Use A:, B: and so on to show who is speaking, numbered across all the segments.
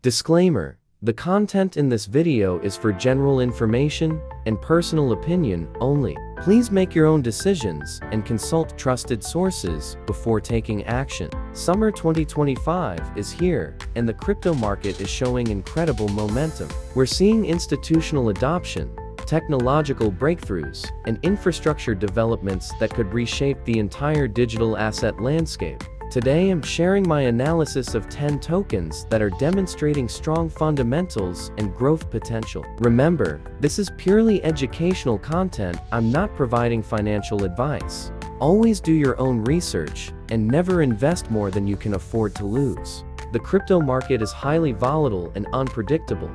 A: Disclaimer: the content in this video is for general information and personal opinion only. Please make your own decisions and consult trusted sources before taking action. Summer 2025 is here, and the crypto market is showing incredible momentum. We're seeing institutional adoption, technological breakthroughs, and infrastructure developments that could reshape the entire digital asset landscape. Today I'm sharing my analysis of 10 tokens that are demonstrating strong fundamentals and growth potential. Remember, this is purely educational content. I'm not providing financial advice. Always do your own research and never invest more than you can afford to lose. The crypto market is highly volatile and unpredictable.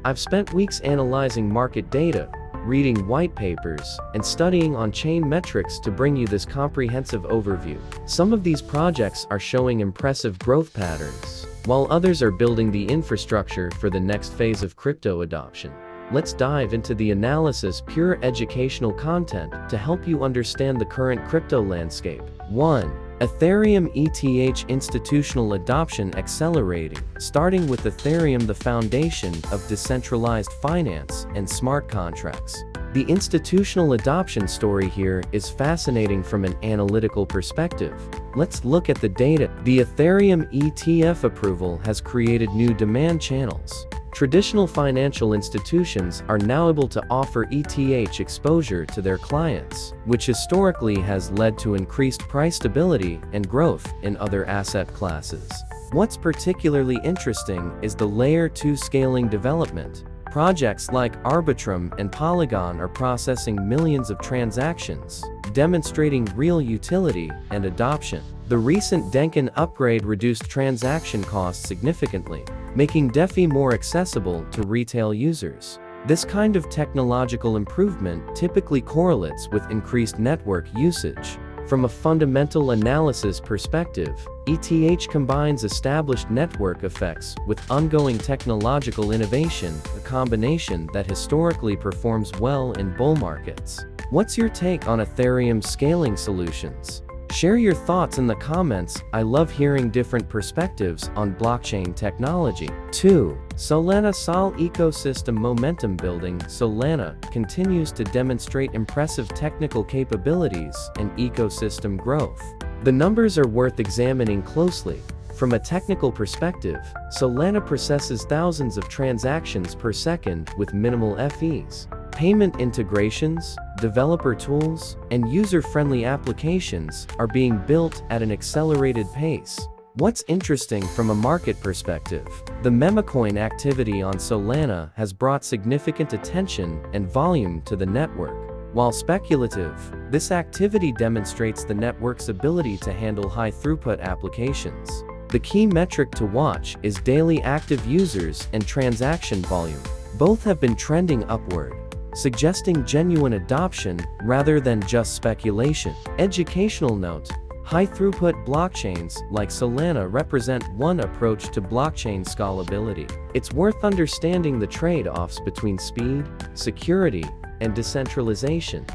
A: I've spent weeks analyzing market data, reading white papers, and studying on-chain metrics to bring you this comprehensive overview. Some of these projects are showing impressive growth patterns, while others are building the infrastructure for the next phase of crypto adoption. Let's dive into the analysis, pure educational content to help you understand the current crypto landscape. 1. Ethereum ETH institutional adoption accelerating. Starting with Ethereum, the foundation of decentralized finance and smart contracts. The institutional adoption story here is fascinating from an analytical perspective. Let's look at the data. The Ethereum ETF approval has created new demand channels. Traditional financial institutions are now able to offer ETH exposure to their clients, which historically has led to increased price stability and growth in other asset classes. What's particularly interesting is the Layer 2 scaling development. Projects like Arbitrum and Polygon are processing millions of transactions, demonstrating real utility and adoption. The recent Denkin upgrade reduced transaction costs significantly, making DeFi more accessible to retail users. This kind of technological improvement typically correlates with increased network usage. From a fundamental analysis perspective, ETH combines established network effects with ongoing technological innovation, a combination that historically performs well in bull markets. What's your take on Ethereum scaling solutions? Share your thoughts in the comments. I love hearing different perspectives on blockchain technology. 2. Solana Sol ecosystem momentum building. Solana continues to demonstrate impressive technical capabilities and ecosystem growth. The numbers are worth examining closely. From a technical perspective, Solana processes thousands of transactions per second with minimal fees. Payment integrations, developer tools, and user-friendly applications are being built at an accelerated pace. What's interesting from a market perspective? The memecoin activity on Solana has brought significant attention and volume to the network. While speculative, this activity demonstrates the network's ability to handle high-throughput applications. The key metric to watch is daily active users and transaction volume. Both have been trending upward, suggesting genuine adoption rather than just speculation. Educational note: high-throughput blockchains like Solana represent one approach to blockchain scalability. It's worth understanding the trade-offs between speed, security, and decentralization.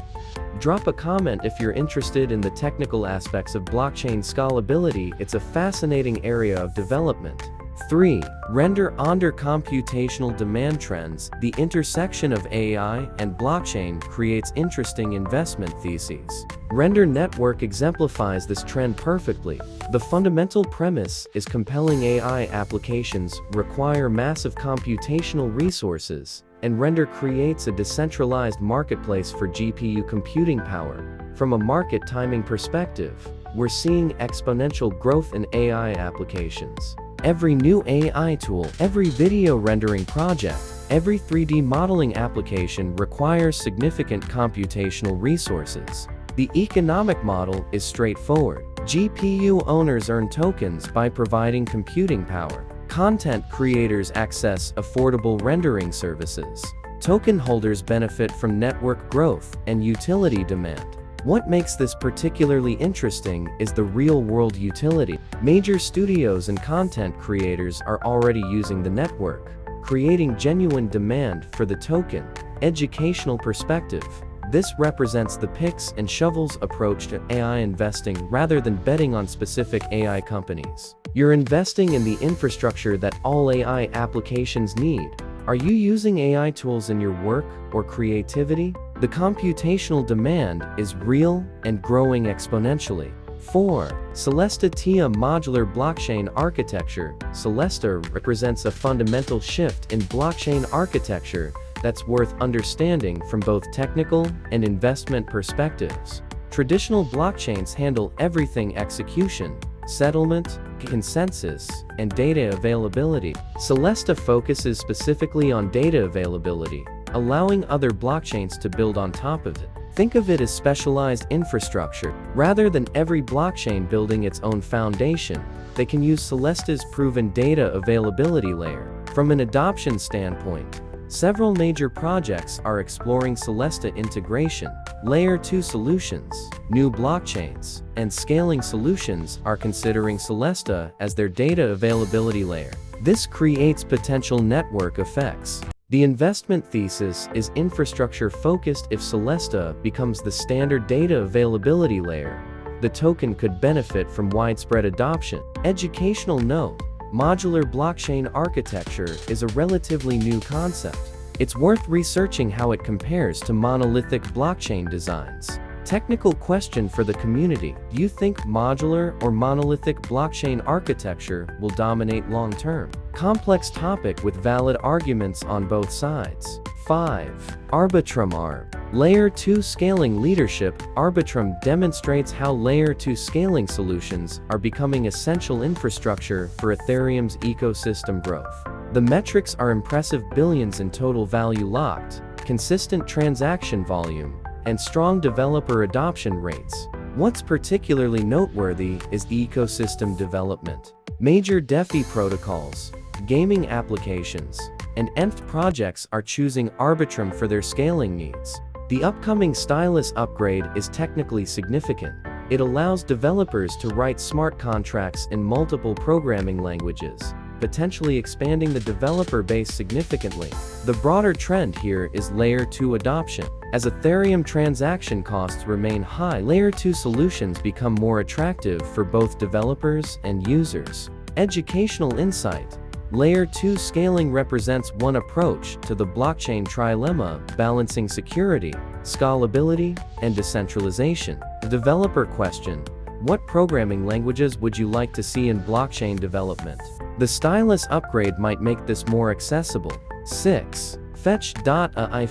A: Drop a comment if you're interested in the technical aspects of blockchain scalability. It's a fascinating area of development. 3. Render under computational demand trends. The intersection of AI and blockchain creates interesting investment theses. Render network exemplifies this trend perfectly. The fundamental premise is compelling AI applications require massive computational resources, and Render creates a decentralized marketplace for GPU computing power. From a market timing perspective, we're seeing exponential growth in AI applications. Every new AI tool, every video rendering project, every 3D modeling application requires significant computational resources. The economic model is straightforward. GPU owners earn tokens by providing computing power. Content creators access affordable rendering services. Token holders benefit from network growth and utility demand. What makes this particularly interesting is the real-world utility. Major studios and content creators are already using the network, creating genuine demand for the token. Educational perspective: This represents the picks and shovels approach to AI investing rather than betting on specific AI companies. You're investing in the infrastructure that all AI applications need. Are you using AI tools in your work or creativity? The computational demand is real and growing exponentially. 4. Celestia Modular Blockchain Architecture. Celestia represents a fundamental shift in blockchain architecture that's worth understanding from both technical and investment perspectives. Traditional blockchains handle everything execution, settlement, consensus, and data availability. Celestia focuses specifically on data availability, allowing other blockchains to build on top of it. Think of it as specialized infrastructure. Rather than every blockchain building its own foundation, they can use Celestia's proven data availability layer. From an adoption standpoint, several major projects are exploring Celestia integration. Layer 2 solutions, new blockchains, and scaling solutions are considering Celestia as their data availability layer. This creates potential network effects. The investment thesis is infrastructure focused. If Celestia becomes the standard data availability layer, the token could benefit from widespread adoption. Educational note: modular blockchain architecture is a relatively new concept. It's worth researching how it compares to monolithic blockchain designs. Technical question for the community: do you think modular or monolithic blockchain architecture will dominate long-term? Complex topic with valid arguments on both sides. 5. Arbitrum Arb. Layer 2 scaling leadership. Arbitrum demonstrates how Layer 2 scaling solutions are becoming essential infrastructure for Ethereum's ecosystem growth. The metrics are impressive: billions in total value locked, consistent transaction volume, and strong developer adoption rates. What's particularly noteworthy is ecosystem development. Major DeFi protocols, gaming applications, and nth projects are choosing Arbitrum for their scaling needs. The upcoming Stylus upgrade is technically significant. It allows developers to write smart contracts in multiple programming languages, potentially expanding the developer base significantly. The broader trend here is Layer 2 adoption. As Ethereum transaction costs remain high, Layer 2 solutions become more attractive for both developers and users. Educational insight: Layer 2 scaling represents one approach to the blockchain trilemma, balancing security, scalability, and decentralization. The developer question: what programming languages would you like to see in blockchain development? The Stylus upgrade might make this more accessible. 6. Fetch.ai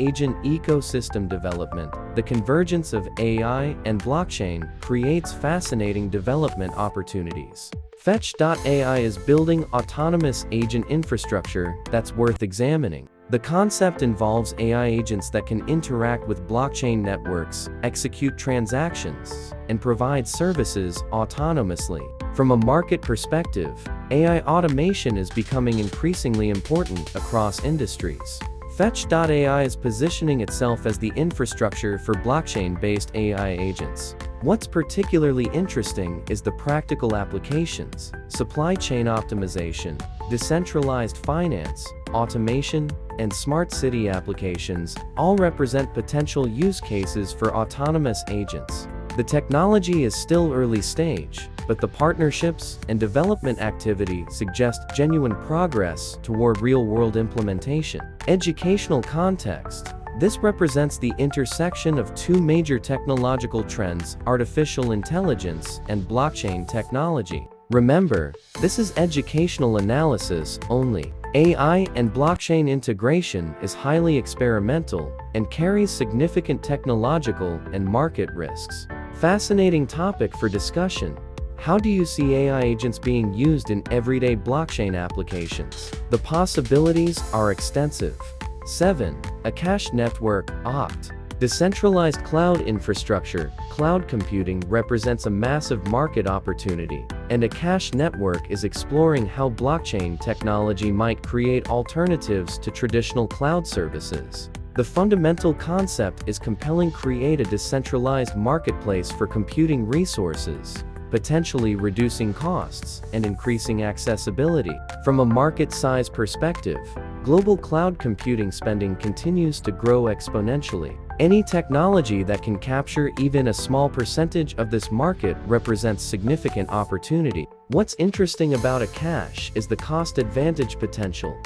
A: agent ecosystem development. The convergence of AI and blockchain creates fascinating development opportunities. Fetch.ai is building autonomous agent infrastructure that's worth examining. The concept involves AI agents that can interact with blockchain networks, execute transactions, and provide services autonomously. From a market perspective, AI automation is becoming increasingly important across industries. Fetch.ai is positioning itself as the infrastructure for blockchain-based AI agents. What's particularly interesting is the practical applications: supply chain optimization, decentralized finance, automation, and smart city applications all represent potential use cases for autonomous agents. The technology is still early stage, but the partnerships and development activity suggest genuine progress toward real-world implementation. Educational context: this represents the intersection of two major technological trends: artificial intelligence and blockchain technology. Remember, this is educational analysis only. AI and blockchain integration is highly experimental and carries significant technological and market risks. Fascinating topic for discussion. How do you see AI agents being used in everyday blockchain applications? The possibilities are extensive. 7. Akash Network (OCT). Decentralized cloud infrastructure. Cloud computing represents a massive market opportunity, and Akash Network is exploring how blockchain technology might create alternatives to traditional cloud services. The fundamental concept is compelling: create a decentralized marketplace for computing resources, potentially reducing costs and increasing accessibility. From a market size perspective, global cloud computing spending continues to grow exponentially. Any technology that can capture even a small percentage of this market represents significant opportunity. What's interesting about Akash is the cost advantage potential.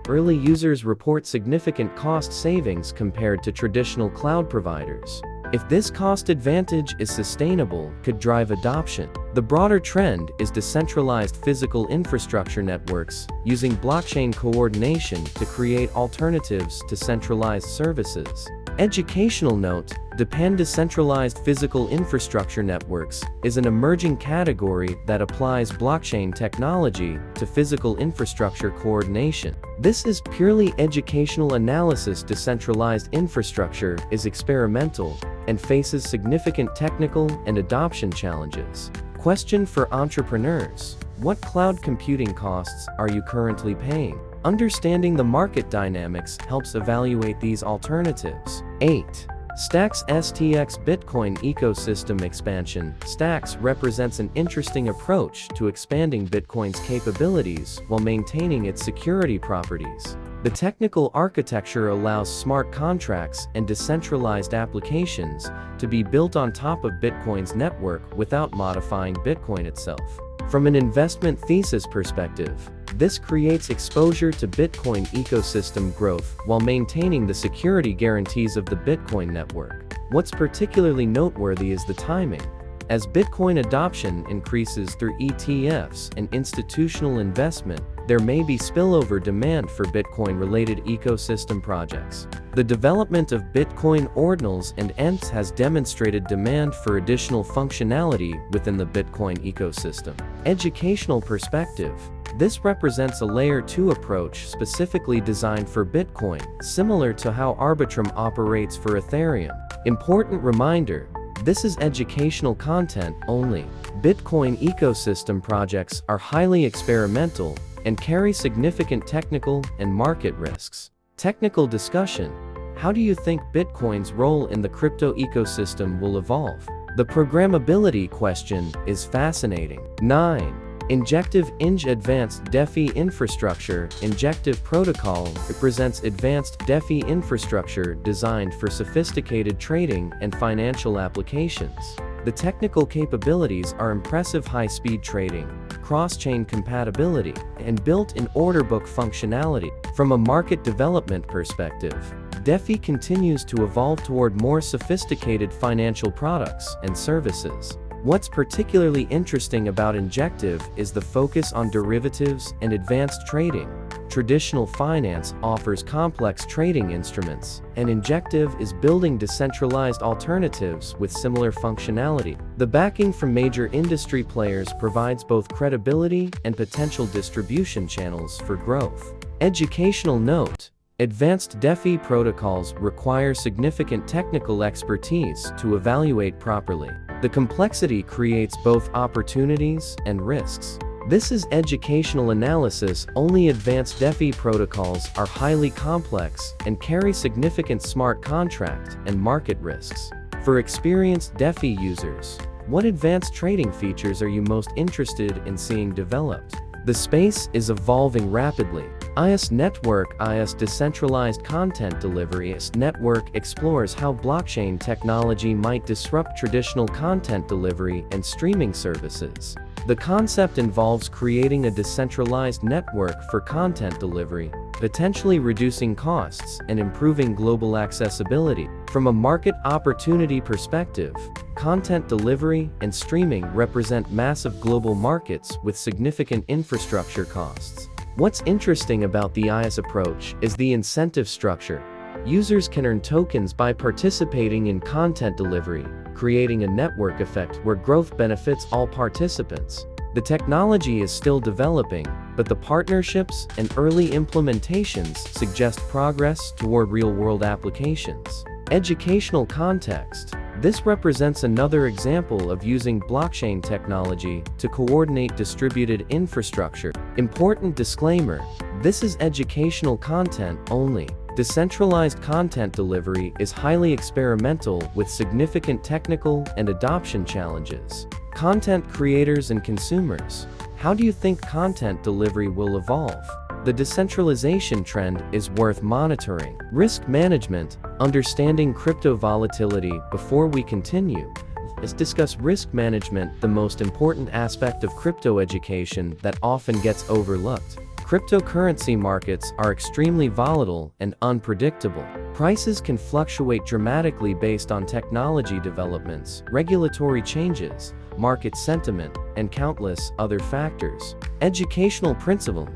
A: Early users report significant cost savings compared to traditional cloud providers. If this cost advantage is sustainable, could drive adoption. The broader trend is decentralized physical infrastructure networks using blockchain coordination to create alternatives to centralized services. Educational note: decentralized physical infrastructure networks is an emerging category that applies blockchain technology to physical infrastructure coordination. This is purely educational analysis. Decentralized infrastructure is experimental and faces significant technical and adoption challenges. Question for entrepreneurs: what cloud computing costs are you currently paying? Understanding the market dynamics helps evaluate these alternatives. 8. Stacks STX Bitcoin ecosystem expansion. Stacks represents an interesting approach to expanding Bitcoin's capabilities while maintaining its security properties. The technical architecture allows smart contracts and decentralized applications to be built on top of Bitcoin's network without modifying Bitcoin itself. From an investment thesis perspective, this creates exposure to Bitcoin ecosystem growth while maintaining the security guarantees of the Bitcoin network. What's particularly noteworthy is the timing. As Bitcoin adoption increases through ETFs and institutional investment, there may be spillover demand for Bitcoin-related ecosystem projects. The development of Bitcoin ordinals and ENTs has demonstrated demand for additional functionality within the Bitcoin ecosystem. Educational perspective: this represents a Layer 2 approach specifically designed for Bitcoin, similar to how Arbitrum operates for Ethereum. Important reminder: this is educational content only. Bitcoin ecosystem projects are highly experimental and carry significant technical and market risks. Technical discussion: how do you think Bitcoin's role in the crypto ecosystem will evolve? The programmability question is fascinating. 9. Injective Advanced DeFi Infrastructure. Injective protocol represents advanced DeFi infrastructure designed for sophisticated trading and financial applications. The technical capabilities are impressive: high-speed trading, cross-chain compatibility, and built-in order book functionality. From a market development perspective, DeFi continues to evolve toward more sophisticated financial products and services. What's particularly interesting about Injective is the focus on derivatives and advanced trading. Traditional finance offers complex trading instruments, and Injective is building decentralized alternatives with similar functionality. The backing from major industry players provides both credibility and potential distribution channels for growth. Educational note: advanced DeFi protocols require significant technical expertise to evaluate properly. The complexity creates both opportunities and risks. This is educational analysis only. Advanced DeFi protocols are highly complex and carry significant smart contract and market risks. For experienced DeFi users, what advanced trading features are you most interested in seeing developed? The space is evolving rapidly. AIOZ Network. AIOZ Decentralized Content Delivery. AIOZ Network explores how blockchain technology might disrupt traditional content delivery and streaming services. The concept involves creating a decentralized network for content delivery, potentially reducing costs and improving global accessibility. From a market opportunity perspective, content delivery and streaming represent massive global markets with significant infrastructure costs. What's interesting about the AIOZ approach is the incentive structure. Users can earn tokens by participating in content delivery, creating a network effect where growth benefits all participants. The technology is still developing, but the partnerships and early implementations suggest progress toward real-world applications. Educational context: this represents another example of using blockchain technology to coordinate distributed infrastructure. Important disclaimer: this is educational content only. Decentralized content delivery is highly experimental with significant technical and adoption challenges. Content creators and consumers: how do you think content delivery will evolve? The decentralization trend is worth monitoring. Risk management. Understanding crypto volatility. Before we continue, let's discuss risk management, the most important aspect of crypto education that often gets overlooked. Cryptocurrency markets are extremely volatile and unpredictable. Prices can fluctuate dramatically based on technology developments, regulatory changes, market sentiment, and countless other factors. Educational principle.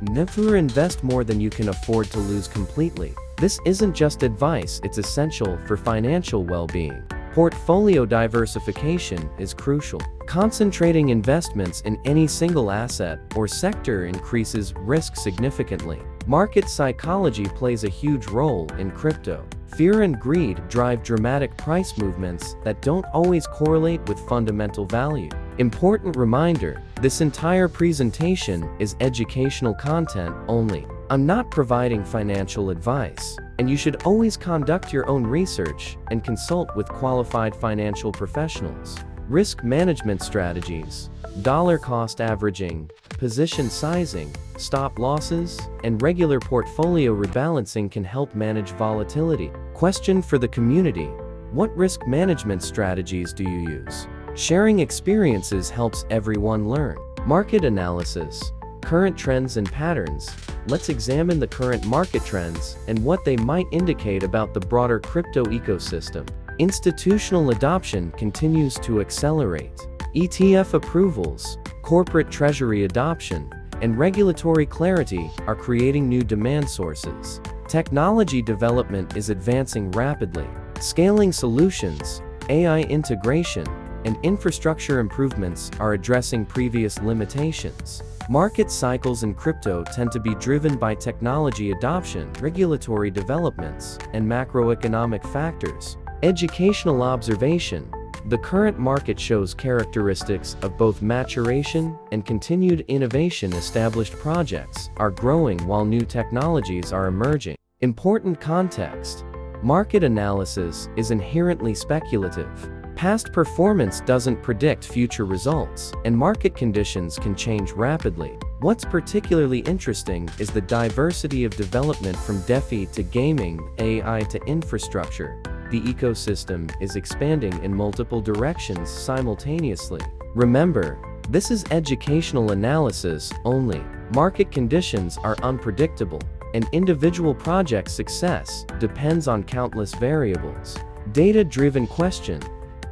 A: Never invest more than you can afford to lose completely. This isn't just advice, it's essential for financial well-being. Portfolio diversification is crucial. Concentrating investments in any single asset or sector increases risk significantly. Market psychology plays a huge role in crypto. Fear and greed drive dramatic price movements that don't always correlate with fundamental value. Important reminder, this entire presentation is educational content only. I'm not providing financial advice, and you should always conduct your own research and consult with qualified financial professionals. Risk management strategies. Dollar cost averaging, position sizing, stop losses, and regular portfolio rebalancing can help manage volatility. Question for the community: what risk management strategies do you use? Sharing experiences helps everyone learn. Market analysis. Current trends and patterns. Let's examine the current market trends and what they might indicate about the broader crypto ecosystem. Institutional adoption continues to accelerate. ETF approvals, corporate treasury adoption, and regulatory clarity are creating new demand sources. Technology development is advancing rapidly. Scaling solutions, AI integration, and infrastructure improvements are addressing previous limitations. Market cycles in crypto tend to be driven by technology adoption, regulatory developments, and macroeconomic factors. Educational observation. The current market shows characteristics of both maturation and continued innovation. Established projects are growing while new technologies are emerging. Important context. Market analysis is inherently speculative. Past performance doesn't predict future results, and market conditions can change rapidly. What's particularly interesting is the diversity of development from DeFi to gaming, AI to infrastructure. The ecosystem is expanding in multiple directions simultaneously. Remember, this is educational analysis only. Market conditions are unpredictable, and individual project success depends on countless variables. Data-driven question.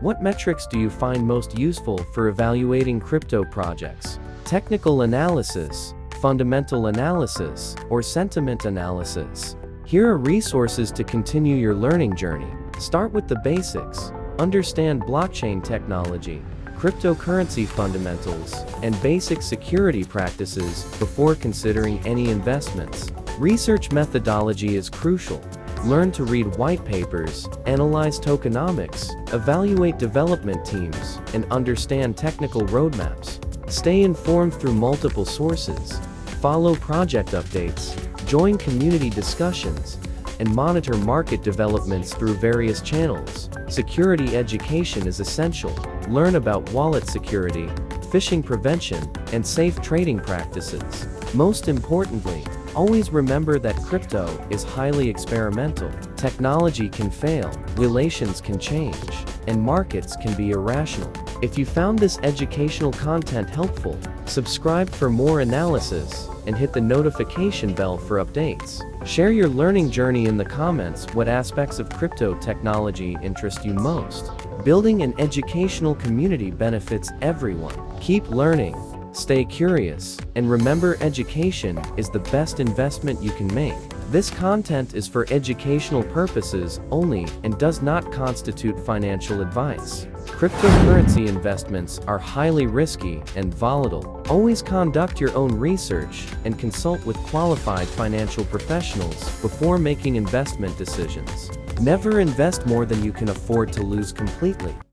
A: What metrics do you find most useful for evaluating crypto projects? Technical analysis, fundamental analysis, or sentiment analysis? Here are resources to continue your learning journey. Start with the basics. Understand blockchain technology, cryptocurrency fundamentals, and basic security practices before considering any investments. Research methodology is crucial. Learn to read white papers, analyze tokenomics, evaluate development teams, and understand technical roadmaps. Stay informed through multiple sources. Follow project updates, join community discussions, and monitor market developments through various channels. Security education is essential. Learn about wallet security, phishing prevention, and safe trading practices. Most importantly, always remember that crypto is highly experimental. Technology can fail, relations can change, and markets can be irrational. If you found this educational content helpful, subscribe for more analysis and hit the notification bell for updates. Share your learning journey in the comments. What aspects of crypto technology interest you most? Building an educational community benefits everyone. Keep learning. Stay curious, and remember, education is the best investment you can make. This content is for educational purposes only and does not constitute financial advice. Cryptocurrency investments are highly risky and volatile. Always conduct your own research and consult with qualified financial professionals before making investment decisions. Never invest more than you can afford to lose completely.